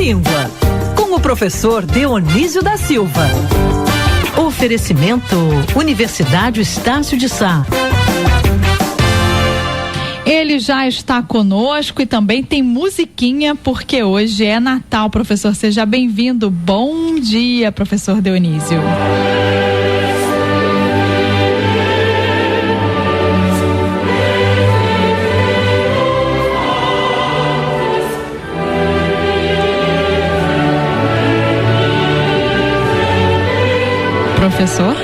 língua, com o professor Deonísio da Silva. Oferecimento Universidade Estácio de Sá. Ele já está conosco e também tem musiquinha, porque hoje é Natal, professor. Seja bem-vindo. Bom dia, professor Deonísio. Professor?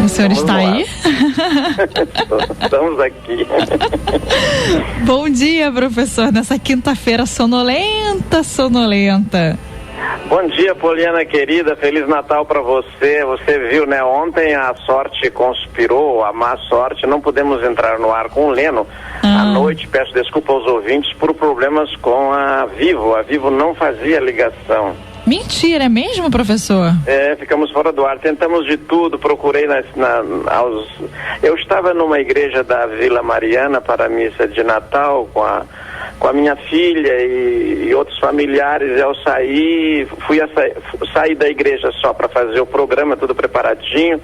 O senhor está aí? Estamos aqui. Bom dia, professor, nessa quinta-feira sonolenta. Bom dia, Poliana querida, Feliz Natal para você. Você viu, né? Ontem a sorte conspirou, a má sorte, não pudemos entrar no ar com o Leno à noite. Peço desculpa aos ouvintes por problemas com a Vivo. A Vivo não fazia ligação. Mentira, é mesmo, professor? Ficamos fora do ar, tentamos de tudo, procurei eu estava numa igreja da Vila Mariana para a missa de Natal com a minha filha e outros familiares. Eu saí da igreja só para fazer o programa, tudo preparadinho.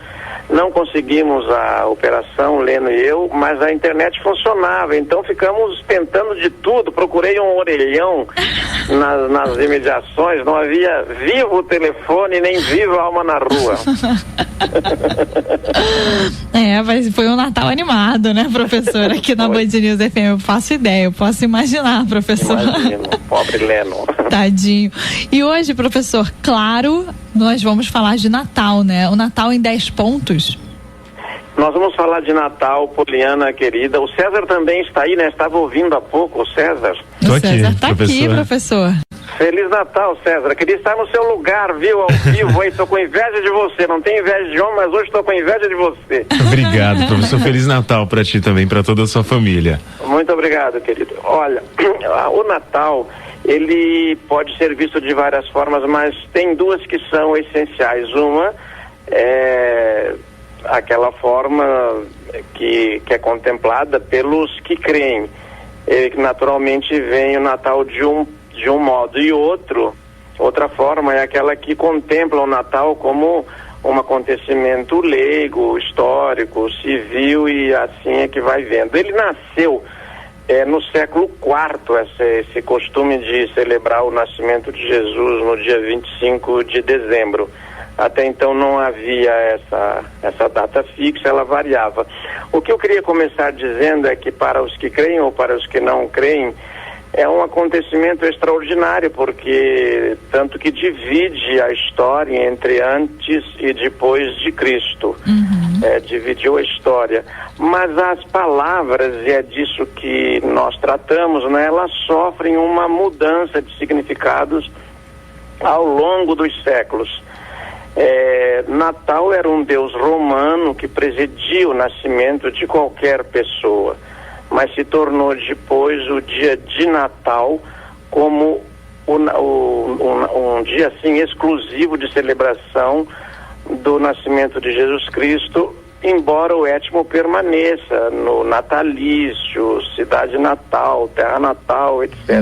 Não conseguimos a operação, Leno e eu, mas a internet funcionava, então ficamos tentando de tudo. Procurei um orelhão nas imediações, não havia vivo o telefone, nem viva a alma na rua. Mas foi um Natal animado, né, professor? Aqui na Band News FM, eu faço ideia, eu posso imaginar, professor. Imagino, pobre Leno. Tadinho. E hoje, professor, claro, nós vamos falar de Natal, né? O Natal em 10 pontos. Nós vamos falar de Natal, Poliana querida. O César também está aí, né? Estava ouvindo há pouco o César. O César está aqui, professor. Feliz Natal, César. Queria estar no seu lugar, viu? Ao vivo aí. Estou com inveja de você. Não tenho inveja de homem, mas hoje estou com inveja de você. Obrigado, professor. Feliz Natal para ti também, para toda a sua família. Muito obrigado, querido. Olha, o Natal, ele pode ser visto de várias formas, mas tem duas que são essenciais. Uma é aquela forma que é contemplada pelos que creem. Naturalmente vem o Natal de um modo, e outra forma é aquela que contempla o Natal como um acontecimento leigo, histórico, civil, e assim é que vai vendo. Ele nasceu no século IV, esse costume de celebrar o nascimento de Jesus no dia 25 de dezembro. Até então não havia essa data fixa, ela variava. O que eu queria começar dizendo é que para os que creem ou para os que não creem, é um acontecimento extraordinário, porque tanto que divide a história entre antes e depois de Cristo. Dividiu a história. Mas as palavras, e é disso que nós tratamos, né, elas sofrem uma mudança de significados ao longo dos séculos. Natal era um deus romano que presidia o nascimento de qualquer pessoa, mas se tornou depois o dia de Natal como um dia assim exclusivo de celebração do nascimento de Jesus Cristo, embora o étimo permaneça no natalício, cidade natal, terra natal, etc.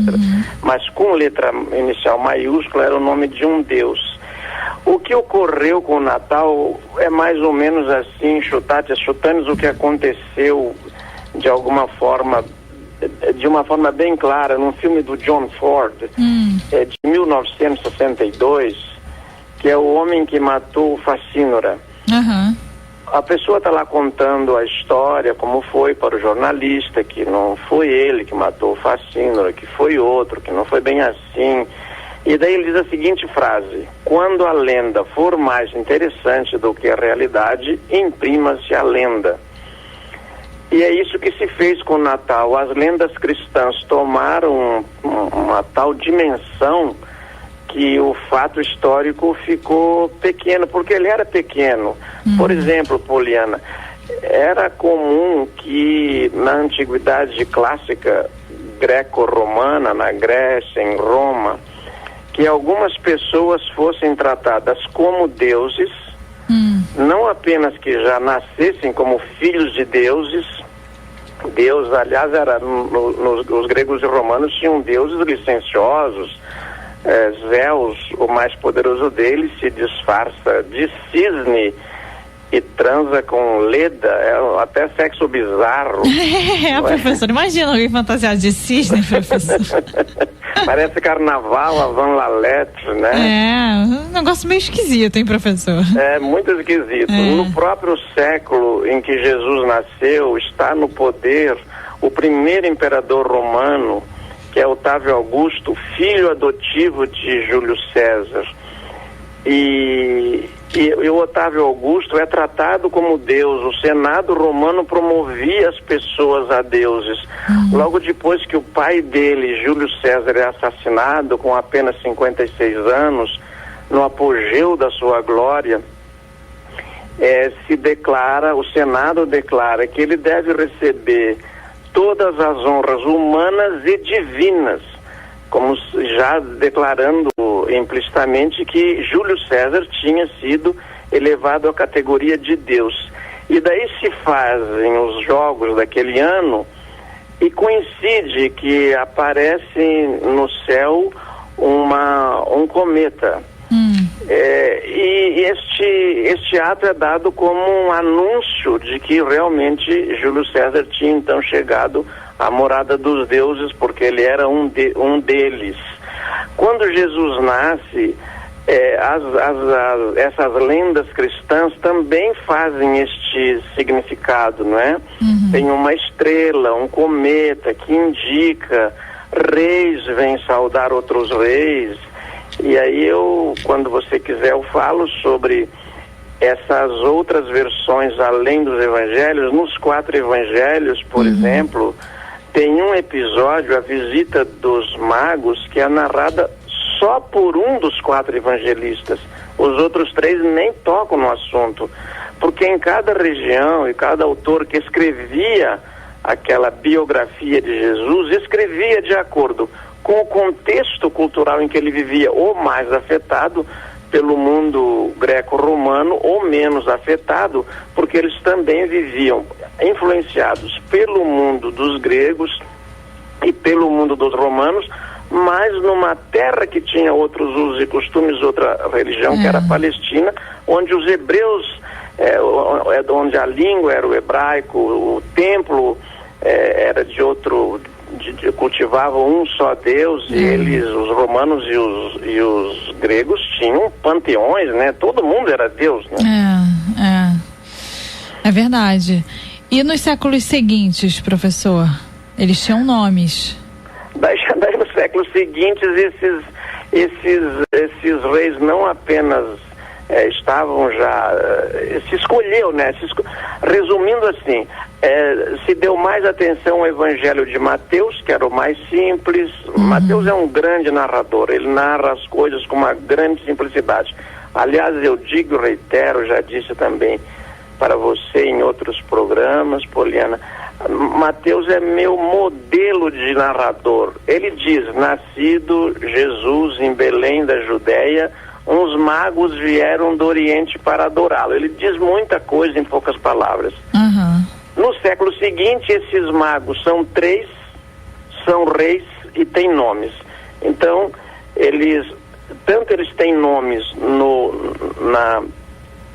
Mas com letra inicial maiúscula era o nome de um deus. O que ocorreu com o Natal é mais ou menos assim, chutanes, o que aconteceu de alguma forma, de uma forma bem clara, num filme do John Ford, de 1962, que é o homem que matou o Facínora. A pessoa está lá contando a história, como foi para o jornalista, que não foi ele que matou o Facínora, que foi outro, que não foi bem assim. E daí ele diz a seguinte frase: quando a lenda for mais interessante do que a realidade, imprima-se a lenda. E é isso que se fez com o Natal. As lendas cristãs tomaram uma tal dimensão que o fato histórico ficou pequeno, porque ele era pequeno. Por exemplo, Poliana, era comum que na antiguidade clássica greco-romana, na Grécia, em Roma, que algumas pessoas fossem tratadas como deuses, não apenas que já nascessem como filhos de deuses, Deus, aliás, os gregos e romanos tinham deuses licenciosos. Zeus, o mais poderoso deles, se disfarça de cisne e transa com Leda, até sexo bizarro. Professor, imagina alguém fantasiado de cisne, professor. Parece carnaval, a Van Lalette, né? Um negócio meio esquisito, hein, professor? É, muito esquisito. No próprio século em que Jesus nasceu, está no poder o primeiro imperador romano, que é Otávio Augusto, filho adotivo de Júlio César. E o Otávio Augusto é tratado como Deus. O Senado romano promovia as pessoas a deuses. Logo depois que o pai dele, Júlio César, é assassinado com apenas 56 anos, no apogeu da sua glória, o Senado declara que ele deve receber todas as honras humanas e divinas, como já declarando implicitamente que Júlio César tinha sido elevado à categoria de Deus. E daí se fazem os jogos daquele ano e coincide que aparece no céu um cometa. E este ato é dado como um anúncio de que realmente Júlio César tinha então chegado à morada dos deuses, porque ele era um deles. Quando Jesus nasce, essas lendas cristãs também fazem este significado, não é? Tem uma estrela, um cometa que indica reis vêm saudar outros reis. E aí quando você quiser, eu falo sobre essas outras versões além dos evangelhos. Nos 4 evangelhos, por exemplo, tem um episódio, a visita dos magos, que é narrada só por um dos 4 evangelistas. Os outros 3 nem tocam no assunto, porque em cada região e cada autor que escrevia aquela biografia de Jesus, escrevia de acordo com o contexto cultural em que ele vivia, ou mais afetado pelo mundo greco-romano, ou menos afetado, porque eles também viviam influenciados pelo mundo dos gregos e pelo mundo dos romanos, mas numa terra que tinha outros usos e costumes, outra religião, que era a Palestina, onde os hebreus, onde a língua era o hebraico, o templo era de outro... cultivavam um só Deus, e eles, os romanos e os gregos, tinham panteões, né? Todo mundo era Deus, né? É verdade. E nos séculos seguintes, professor? Eles tinham nomes. Daí nos séculos seguintes, esses reis não apenas estavam já... se escolheu, né? Resumindo assim, se deu mais atenção ao Evangelho de Mateus, que era o mais simples. Mateus é um grande narrador, ele narra as coisas com uma grande simplicidade. Aliás, eu digo, reitero, já disse também para você em outros programas, Poliana, Mateus é meu modelo de narrador. Ele diz: nascido Jesus em Belém da Judéia, uns magos vieram do Oriente para adorá-lo. Ele diz muita coisa em poucas palavras. No século seguinte, esses magos são 3, são reis e têm nomes. Então, eles têm nomes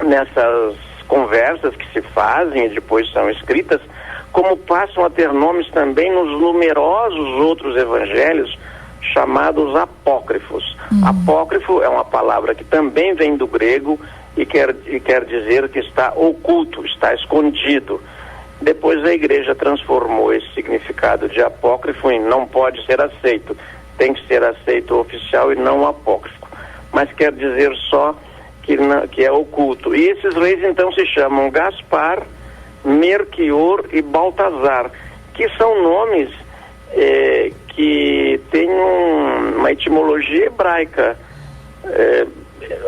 nessas conversas que se fazem e depois são escritas, como passam a ter nomes também nos numerosos outros evangelhos chamados apócrifos. Apócrifo é uma palavra que também vem do grego e quer dizer que está oculto, está escondido. Depois a igreja transformou esse significado de apócrifo em não pode ser aceito, tem que ser aceito oficial e não apócrifo, mas quer dizer só que é oculto. E esses reis então se chamam Gaspar, Melquior e Baltazar, que são nomes que têm uma etimologia hebraica.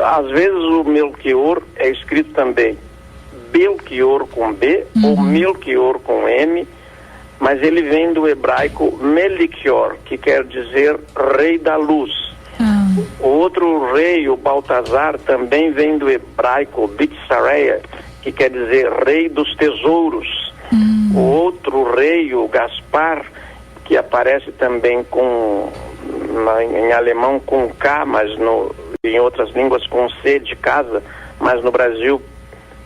Às vezes o Melquior é escrito também Belquior com B ou Melquior com M, mas ele vem do hebraico Melikior, que quer dizer rei da luz. O outro rei, o Baltazar, também vem do hebraico Bitsareia, que quer dizer rei dos tesouros. O outro rei, o Gaspar, que aparece também em alemão com K, mas em outras línguas com C de casa, mas no Brasil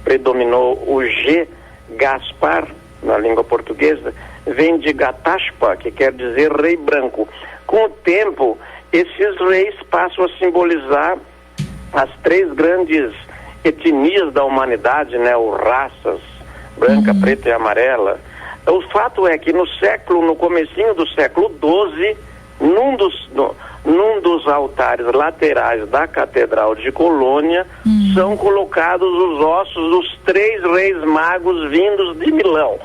predominou o G, Gaspar, na língua portuguesa, vem de Gatashpa, que quer dizer rei branco. Com o tempo, esses reis passam a simbolizar as 3 grandes etnias da humanidade, né, ou raças, branca, preta e amarela. O fato é que no comecinho do século XII, num dos altares laterais da Catedral de Colônia, são colocados os ossos dos 3 reis magos vindos de Milão.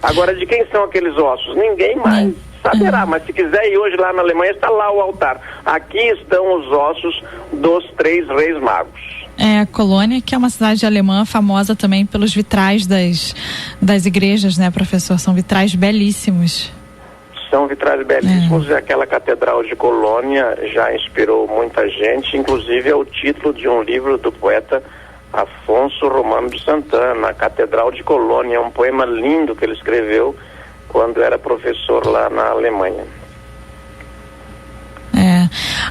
Agora, de quem são aqueles ossos? Ninguém mais saberá, mas se quiser ir hoje lá na Alemanha, está lá o altar. Aqui estão os ossos dos 3 reis magos. Colônia, que é uma cidade alemã famosa também pelos vitrais das igrejas, né, professor? São vitrais belíssimos. São vitrais belíssimos e aquela Catedral de Colônia já inspirou muita gente, inclusive é o título de um livro do poeta Afonso Romano de Santana, a Catedral de Colônia, um poema lindo que ele escreveu quando era professor lá na Alemanha.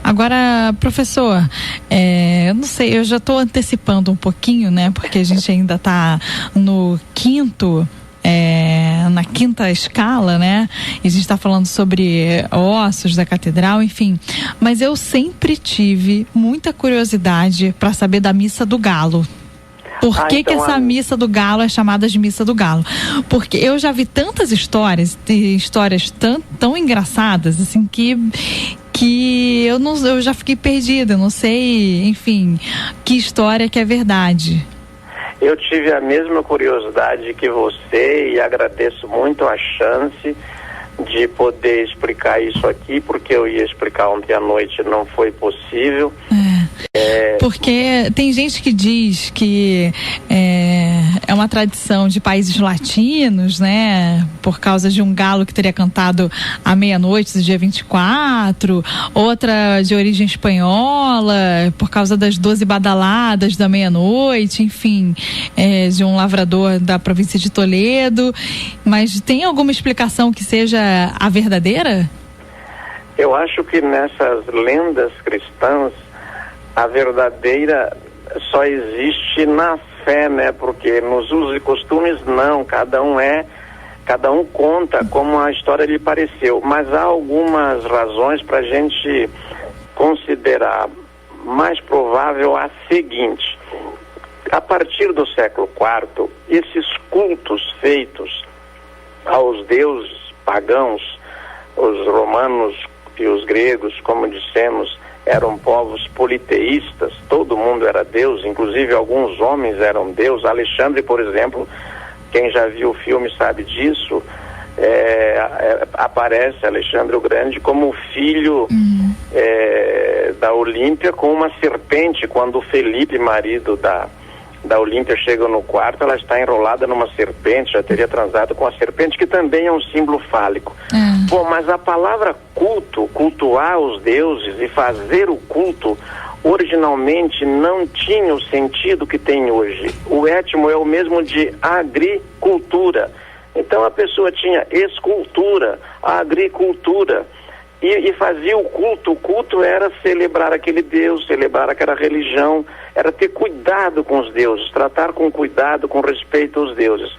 Agora, professor, eu não sei, eu já estou antecipando um pouquinho, né, porque a gente ainda está na quinta escala, né? E a gente está falando sobre ossos da catedral, enfim. Mas eu sempre tive muita curiosidade para saber da Missa do Galo. Por que essa Missa do Galo é chamada de Missa do Galo? Porque eu já vi tantas histórias tão engraçadas, assim, que eu já fiquei perdida, eu não sei, enfim, que história que é verdade. Eu tive a mesma curiosidade que você e agradeço muito a chance de poder explicar isso aqui, porque eu ia explicar ontem à noite e não foi possível. Porque tem gente que diz que é uma tradição de países latinos, né? Por causa de um galo que teria cantado à meia-noite do dia 24, outra de origem espanhola, por causa das 12 badaladas da meia-noite, enfim, de um lavrador da província de Toledo. Mas tem alguma explicação que seja a verdadeira? Eu acho que nessas lendas cristãs a verdadeira só existe na fé, né? Porque nos usos e costumes não, cada um conta como a história lhe pareceu, mas há algumas razões para a gente considerar mais provável a seguinte: a partir do século IV, esses cultos feitos aos deuses pagãos, os romanos e os gregos, como dissemos, eram povos politeístas, todo mundo era Deus, inclusive alguns homens eram Deus. Alexandre, por exemplo, quem já viu o filme sabe disso, aparece Alexandre o Grande como filho da Olímpia com uma serpente. Quando o Felipe, marido da Olímpia, chega no quarto, ela está enrolada numa serpente, já teria transado com a serpente, que também é um símbolo fálico. Bom, mas a palavra culto, cultuar os deuses e fazer o culto, originalmente não tinha o sentido que tem hoje. O étimo é o mesmo de agricultura. Então a pessoa tinha escultura, agricultura, e fazia o culto. O culto era celebrar aquele Deus, celebrar aquela religião, era ter cuidado com os deuses, tratar com cuidado, com respeito aos deuses.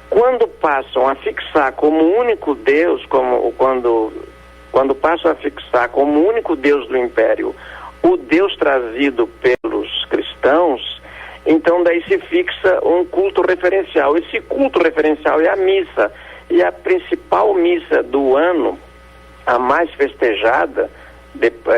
Quando passam a fixar como único Deus, quando passam a fixar como único Deus do Império o Deus trazido pelos cristãos, então daí se fixa um culto referencial. Esse culto referencial é a missa, e a principal missa do ano, a mais festejada,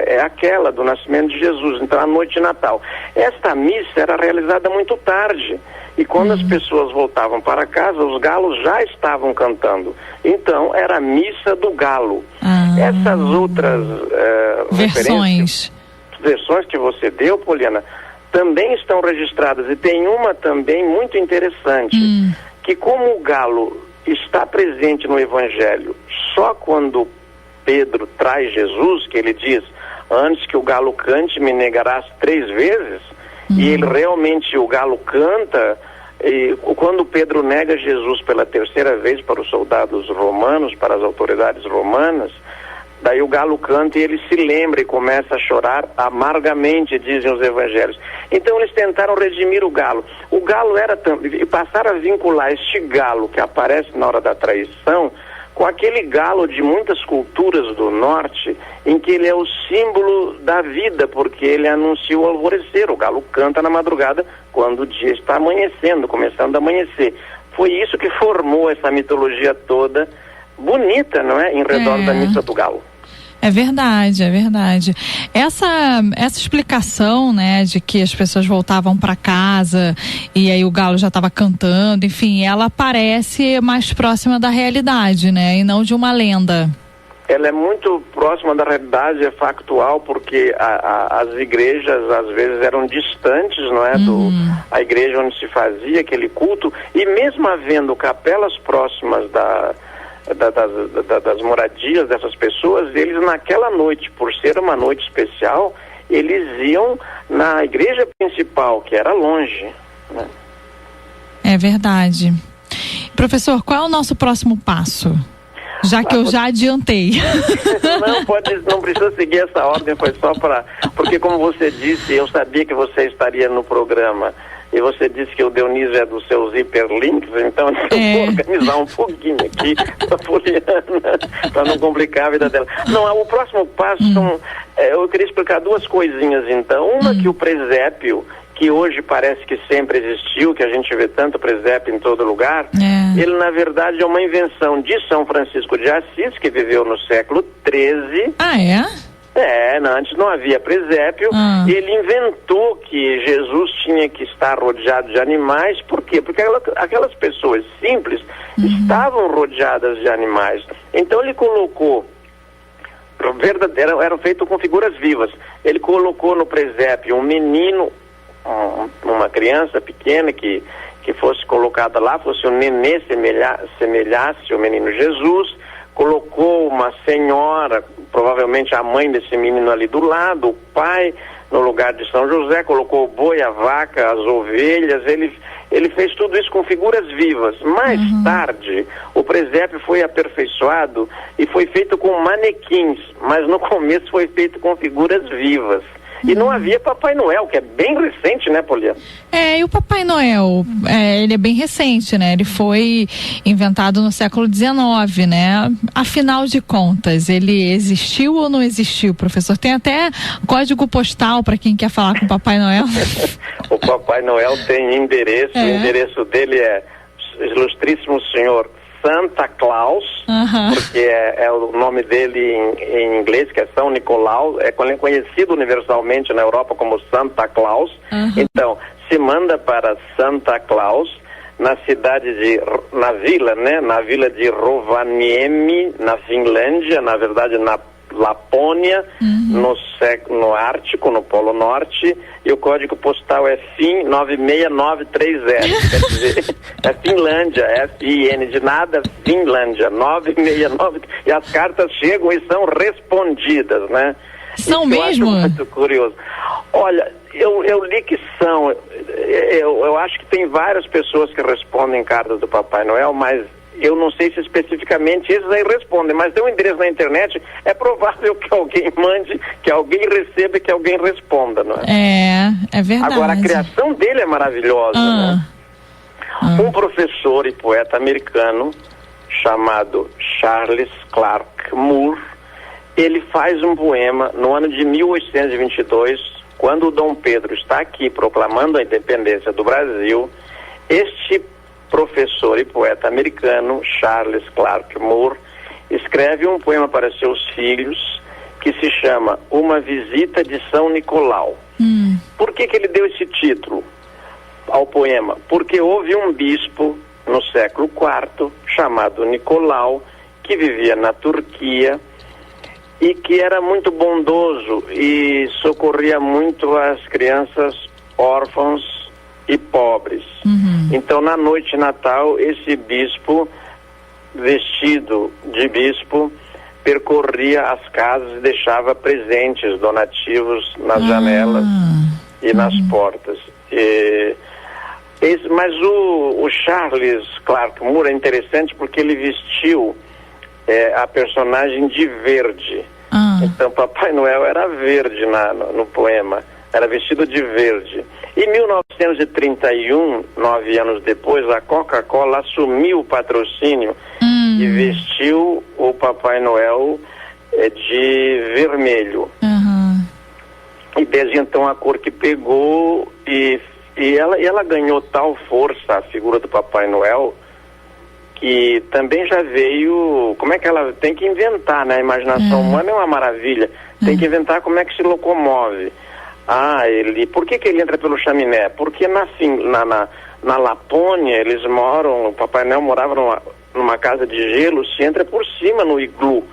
é aquela do nascimento de Jesus, então a noite de Natal. Esta missa era realizada muito tarde, e quando as pessoas voltavam para casa, os galos já estavam cantando. Então era a missa do galo. Essas outras versões que você deu, Poliana, também estão registradas, e tem uma também muito interessante, que como o galo está presente no Evangelho só quando Pedro traz Jesus, que ele diz: antes que o galo cante, me negarás 3 vezes, e ele realmente, o galo canta, E quando Pedro nega Jesus pela terceira vez para os soldados romanos, para as autoridades romanas, daí o galo canta e ele se lembra e começa a chorar amargamente, dizem os evangelhos. Então eles tentaram redimir o galo. O galo era e passaram a vincular este galo que aparece na hora da traição com aquele galo de muitas culturas do norte, em que ele é o símbolo da vida, porque ele anuncia o alvorecer. O galo canta na madrugada quando o dia está amanhecendo, começando a amanhecer. Foi isso que formou essa mitologia toda bonita, não é? Em redor da missa do galo. É verdade, é verdade. Essa explicação, né, de que as pessoas voltavam para casa e aí o galo já estava cantando, enfim, ela parece mais próxima da realidade, né, e não de uma lenda. Ela é muito próxima da realidade, é factual, porque as igrejas às vezes eram distantes, não é, a igreja onde se fazia aquele culto, e mesmo havendo capelas próximas das moradias dessas pessoas, eles naquela noite, por ser uma noite especial, eles iam na igreja principal, que era longe, né? É verdade. Professor, qual é o nosso próximo passo? Já que eu já adiantei. Não precisa seguir essa ordem, foi só porque como você disse, eu sabia que você estaria no programa. E você disse que o Dionísio é dos seus hiperlinks, então eu vou organizar um pouquinho aqui para Poliana, para não complicar a vida dela. Não, o próximo passo eu queria explicar duas coisinhas então. Uma, que o presépio, que hoje parece que sempre existiu, que a gente vê tanto presépio em todo lugar, ele na verdade é uma invenção de São Francisco de Assis, que viveu no século XIII. Ah, é? Antes não havia presépio, e ele inventou que Jesus tinha que estar rodeado de animais. Por quê? Porque aquelas pessoas simples estavam rodeadas de animais. Então ele colocou, eram feitos com figuras vivas, ele colocou no presépio um menino, uma criança pequena que fosse colocada lá, fosse um nenê, semelhasse o menino Jesus. Colocou uma senhora, provavelmente a mãe desse menino ali do lado, o pai no lugar de São José, colocou o boi, a vaca, as ovelhas, ele fez tudo isso com figuras vivas. Mais tarde, o presépio foi aperfeiçoado e foi feito com manequins, mas no começo foi feito com figuras vivas. E não havia Papai Noel, que é bem recente, né, Poliana? E o Papai Noel, ele é bem recente, né? Ele foi inventado no século XIX, né? Afinal de contas, ele existiu ou não existiu, professor? Tem até código postal para quem quer falar com o Papai Noel. O Papai Noel tem endereço, o endereço dele é Ilustríssimo Senhor Santa Claus, porque é o nome dele em inglês, que é São Nicolau, é conhecido universalmente na Europa como Santa Claus. Então, se manda para Santa Claus, na vila de Rovaniemi, na Finlândia, na verdade na Lapônia, no Ártico, no Polo Norte, e o código postal é FIN 96930, quer dizer, é Finlândia, F-I-N de nada, Finlândia, 969, e as cartas chegam e são respondidas, né? São Isso mesmo? Eu acho muito curioso. Olha, eu li que são, eu acho que tem várias pessoas que respondem cartas do Papai Noel, mas eu não sei se especificamente esses aí respondem, mas tem um endereço na internet, é provável que alguém mande, que alguém receba e que alguém responda, não é? É verdade. Agora, a criação dele é maravilhosa, né? Um professor e poeta americano chamado Charles Clark Moore, ele faz um poema no ano de 1822, quando o Dom Pedro está aqui proclamando a independência do Brasil. Este professor e poeta americano, Charles Clark Moore, escreve um poema para seus filhos que se chama Uma Visita de São Nicolau. Por que ele deu esse título ao poema? Porque houve um bispo no século IV chamado Nicolau, que vivia na Turquia e que era muito bondoso e socorria muito as crianças órfãs e pobres. Então, na noite de Natal, esse bispo, vestido de bispo, percorria as casas e deixava presentes, donativos nas janelas e nas portas. E Mas o Charles Clark Moore é interessante porque ele vestiu a personagem de verde. Então Papai Noel era verde no poema, era vestido de verde. Em 1931, 9 anos depois, a Coca-Cola assumiu o patrocínio e vestiu o Papai Noel de vermelho. E desde então a cor que pegou e ela ganhou tal força, a figura do Papai Noel, que também já veio, como é que ela tem que inventar, né? A imaginação humana é uma maravilha, tem que inventar como é que se locomove. Por que ele entra pelo chaminé? Porque na Lapônia eles moram, o Papai Noel morava numa casa de gelo, se entra por cima no iglu.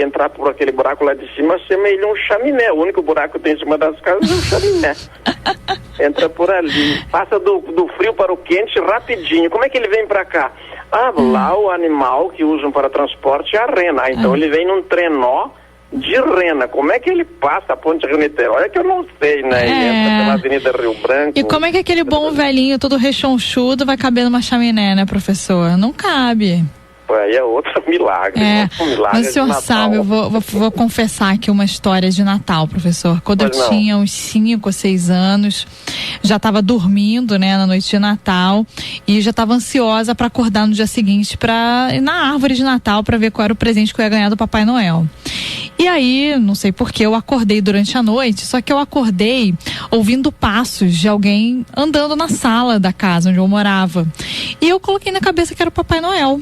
Entrar por aquele buraco lá de cima, semelha um chaminé. O único buraco que tem em cima das casas é um chaminé. Entra por ali. Passa do frio para o quente rapidinho. Como é que ele vem para cá? Lá o animal que usam para transporte é a rena. Então ele vem num trenó de rena. Como é que ele passa a ponte Rio-Niterói? É que eu não sei, né? Ele entra pela Avenida Rio Branco. E como é que aquele bom velhinho todo rechonchudo vai caber numa chaminé, né, professor? Não cabe. Aí é outro milagre. Mas o senhor sabe, eu vou confessar aqui uma história de Natal, professor. Quando eu tinha uns 5 ou 6 anos, já estava dormindo, né, na noite de Natal, e já estava ansiosa para acordar no dia seguinte para ir na árvore de Natal para ver qual era o presente que eu ia ganhar do Papai Noel. E aí, não sei porquê, eu acordei durante a noite, só que eu acordei ouvindo passos de alguém andando na sala da casa onde eu morava. E eu coloquei na cabeça que era o Papai Noel.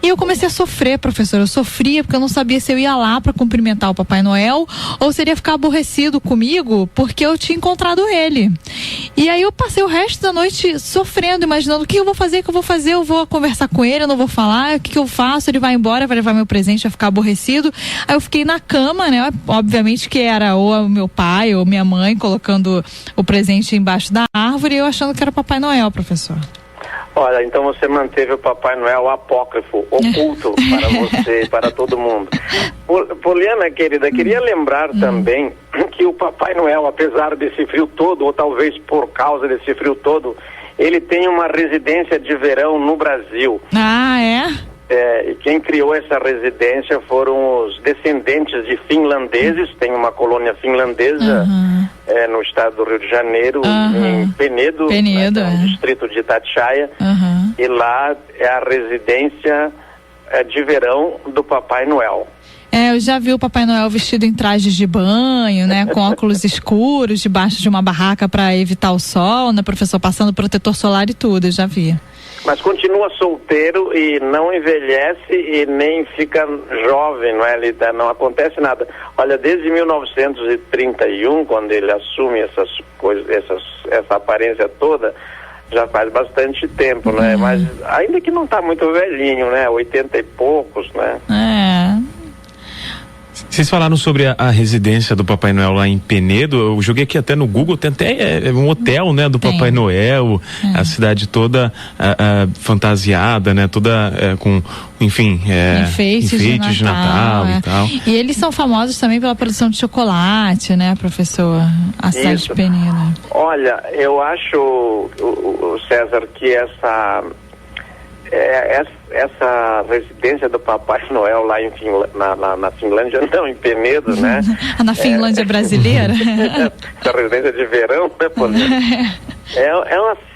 E eu comecei a sofrer, professor. Eu sofria porque eu não sabia se eu ia lá para cumprimentar o Papai Noel ou se ele ia ficar aborrecido comigo porque eu tinha encontrado ele. E aí eu passei o resto da noite sofrendo, imaginando o que eu vou fazer, eu vou conversar com ele, eu não vou falar, o que eu faço, ele vai embora, vai levar meu presente, vai ficar aborrecido. Aí eu fiquei na cama, né? Obviamente que era ou o meu pai ou minha mãe colocando o presente embaixo da árvore e eu achando que era o Papai Noel, professor. Olha, então você manteve o Papai Noel apócrifo, oculto para você e para todo mundo. Poliana, querida, queria lembrar também que o Papai Noel, apesar desse frio todo, ou talvez por causa desse frio todo, ele tem uma residência de verão no Brasil. E quem criou essa residência foram os descendentes de finlandeses. Tem uma colônia finlandesa no estado do Rio de Janeiro, em Penedo, no distrito de Itatiaia. E lá é a residência de verão do Papai Noel. Eu já vi o Papai Noel vestido em trajes de banho, né, com óculos escuros, debaixo de uma barraca para evitar o sol, né, professor, passando protetor solar e tudo, eu já vi. Mas continua solteiro e não envelhece e nem fica jovem, não acontece nada. Olha, desde 1931, quando ele assume essas coisas, essa aparência toda, já faz bastante tempo, né? Mas ainda que não está muito velhinho, né? 80 e poucos, né? Vocês falaram sobre a residência do Papai Noel lá em Penedo. Eu joguei aqui até no Google, tem até um hotel, né, do Papai Noel, a cidade toda fantasiada, né, toda com, enfim, enfeites de Natal e tal. E eles são famosos também pela produção de chocolate, né, professor? A cidade de Penedo. Olha, eu acho, César, que essa residência do Papai Noel lá na Finlândia, não, em Penedo, né? Na Finlândia brasileira? Essa residência de verão, né,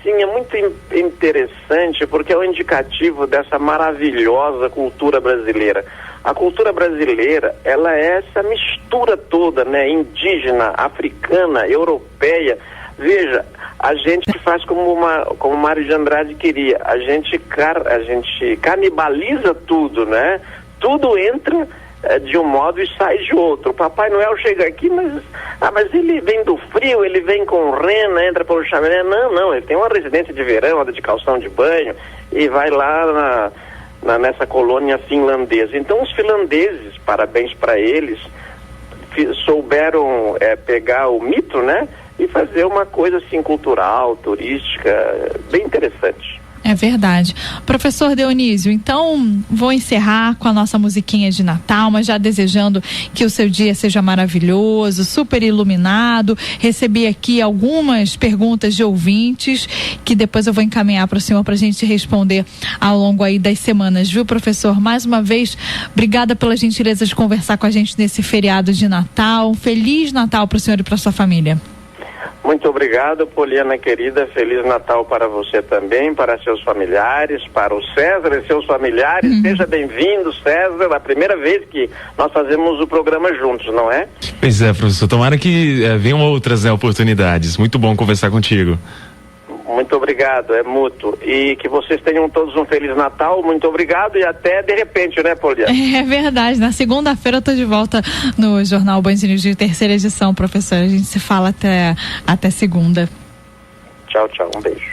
é muito interessante porque é um indicativo dessa maravilhosa cultura brasileira. A cultura brasileira, ela é essa mistura toda, né? Indígena, africana, europeia. Veja, a gente faz como Mário de Andrade queria, a gente canibaliza tudo, né? Tudo entra de um modo e sai de outro. O Papai Noel chega aqui, mas ele vem do frio, ele vem com rena, entra pelo chaminé. Não, ele tem uma residência de verão, anda de calção de banho e vai lá nessa colônia finlandesa. Então os finlandeses, parabéns para eles, souberam pegar o mito, né? E fazer uma coisa assim cultural, turística, bem interessante. É verdade. Professor Dionísio, então vou encerrar com a nossa musiquinha de Natal, mas já desejando que o seu dia seja maravilhoso, super iluminado. Recebi aqui algumas perguntas de ouvintes que depois eu vou encaminhar para o senhor para a gente responder ao longo aí das semanas, viu, professor? Mais uma vez, obrigada pela gentileza de conversar com a gente nesse feriado de Natal. Um Feliz Natal para o senhor e para sua família. Muito obrigado, Poliana querida. Feliz Natal para você também, para seus familiares, para o César e seus familiares. Seja bem-vindo, César. A primeira vez que nós fazemos o programa juntos, não é? Pois é, professor. Tomara que venham outras, né, oportunidades. Muito bom conversar contigo. Muito obrigado, é mútuo. E que vocês tenham todos um Feliz Natal. Muito obrigado e até de repente, né, Poliana? É verdade. Na segunda-feira eu tô de volta no Jornal Band News de terceira edição, professor. A gente se fala até segunda. Tchau, tchau. Um beijo.